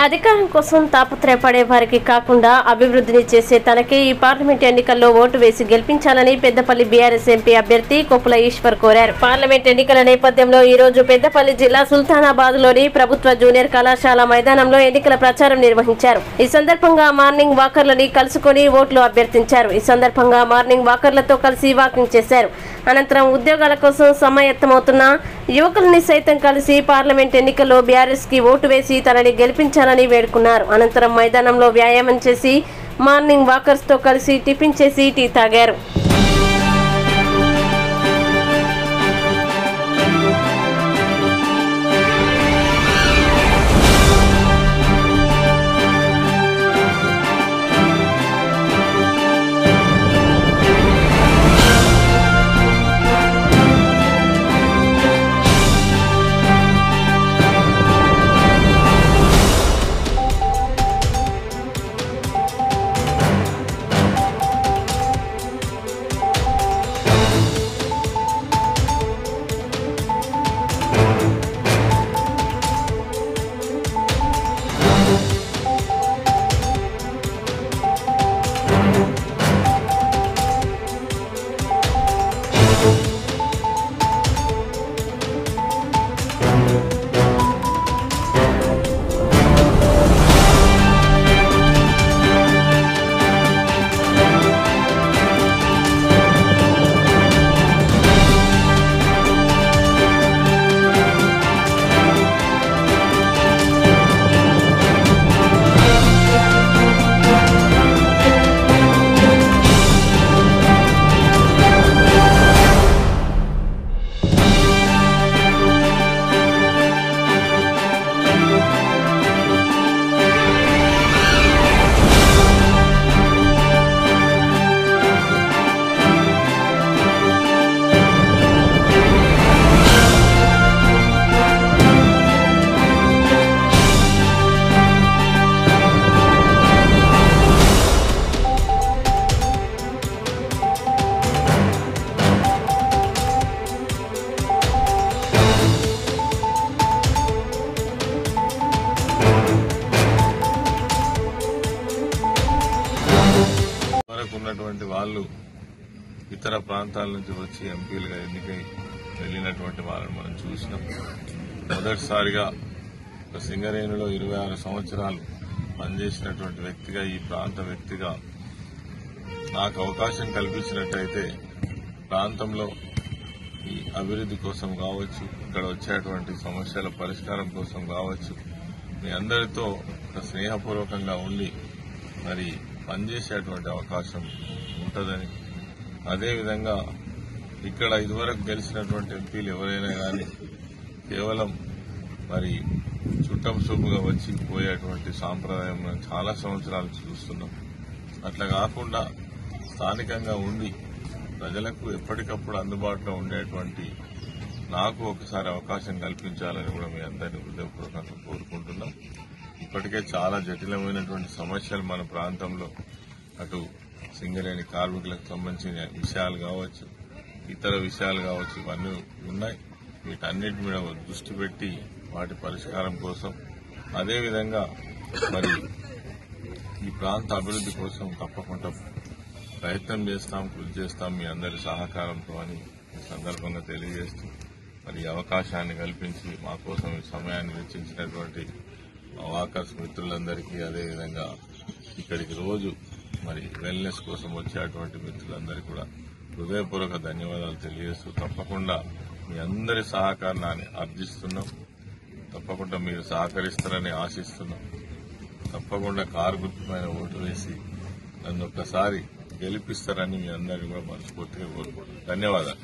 అధికారం కోసం తాపత్రయపడే వారికి కాకుండా అభివృద్ధిని చేసే తనకే ఈ పార్లమెంట్ ఎన్నికల్లో ఓటు వేసి గెలిపించాలని పెద్దపల్లి బీఆర్ఎస్ ఎంపీ అభ్యర్థి కొప్పుల ఈశ్వర్ కోరారు. పార్లమెంట్ ఎన్నికల నేపథ్యంలో ఈ రోజు పెద్దపల్లి జిల్లా సుల్తానాబాద్ లోని ప్రభుత్వ జూనియర్ కళాశాల మైదానంలో ఎన్నికల ప్రచారం నిర్వహించారు. ఈ సందర్భంగా మార్నింగ్ వాకర్లని కలుసుకుని ఓట్లు అభ్యర్థించారు. ఈ సందర్భంగా మార్నింగ్ వాకర్లతో కలిసి వాకింగ్ చేశారు. అనంతరం ఉద్యోగాల కోసం సమాయత్తమవుతున్న యువకుల్ని సైతం కలిసి పార్లమెంట్ ఎన్నికల్లో బీఆర్ఎస్ కి ఓటు వేసి తనని గెలిపించాలని వేడుకున్నారు. అనంతరం మైదానంలో వ్యాయామం చేసి మార్నింగ్ వాకర్స్ తో కలిసి టిఫిన్ చేసి టీ తాగారు. ఉన్నటువంటి వాళ్ళు ఇతర ప్రాంతాల నుంచి వచ్చి ఎంపీలుగా ఎన్నికై వెళ్లినటువంటి వాళ్ళని మనం చూసినాం. మొదటిసారిగా సింగరేణిలో 26 సంవత్సరాలు పనిచేసినటువంటి వ్యక్తిగా, ఈ ప్రాంత వ్యక్తిగా నాకు అవకాశం కల్పించినట్టయితే ప్రాంతంలో ఈ అభివృద్ధి కోసం కావచ్చు, ఇక్కడ వచ్చేటువంటి సమస్యల పరిష్కారం కోసం కావచ్చు, మీ అందరితో స్నేహపూర్వకంగా ఉండి మరి పనిచేసేటువంటి అవకాశం ఉంటుందని, అదేవిధంగా ఇక్కడ ఇదివరకు గెలిచినటువంటి ఎంపీలు ఎవరైనా కానీ కేవలం మరి చుట్టం చూపుగా వచ్చి పోయేటువంటి సాంప్రదాయం మనం చాలా సంవత్సరాలు చూస్తున్నాం. అట్లా కాకుండా స్థానికంగా ఉండి ప్రజలకు ఎప్పటికప్పుడు అందుబాటులో ఉండేటువంటి నాకు ఒకసారి అవకాశం కల్పించాలని కూడా మీ అందరినీ హృదయపూర్వకంగా కోరుకుంటున్నాం. ఇప్పటికే చాలా జటిలమైనటువంటి సమస్యలు మన ప్రాంతంలో అటు సింగరేణి కార్మికులకు సంబంధించిన విషయాలు కావచ్చు, ఇతర విషయాలు కావచ్చు, ఇవన్నీ ఉన్నాయి. వీటన్నిటి మీద దృష్టి పెట్టి వాటి పరిష్కారం కోసం, అదేవిధంగా మరి ఈ ప్రాంత అభివృద్ధి కోసం తప్పకుండా ప్రయత్నం చేస్తాం, కృషి చేస్తాం మీ అందరి సహకారంతో అని ఈ సందర్భంగా తెలియజేస్తూ మరి అవకాశాన్ని కల్పించి మా కోసం ఈ సమయాన్ని వెచ్చించినటువంటి వాకర్స్ మిత్రులందరికీ, అదేవిధంగా ఇక్కడికి రోజు మరి వెల్నెస్ కోసం వచ్చేటువంటి మిత్రులందరికీ కూడా హృదయపూర్వక ధన్యవాదాలు తెలియజేస్తూ తప్పకుండా మీ అందరి సహకారాన్ని అర్థిస్తున్నాం. తప్పకుండా మీరు సహకరిస్తారని ఆశిస్తున్నాం. తప్పకుండా కారు గుర్తుపైన ఓటు వేసి నన్ను ఒక్కసారి గెలిపిస్తారని మీ అందరినీ కూడా మనస్ఫూర్తిగా కోరుకుంటున్నాను. ధన్యవాదాలు.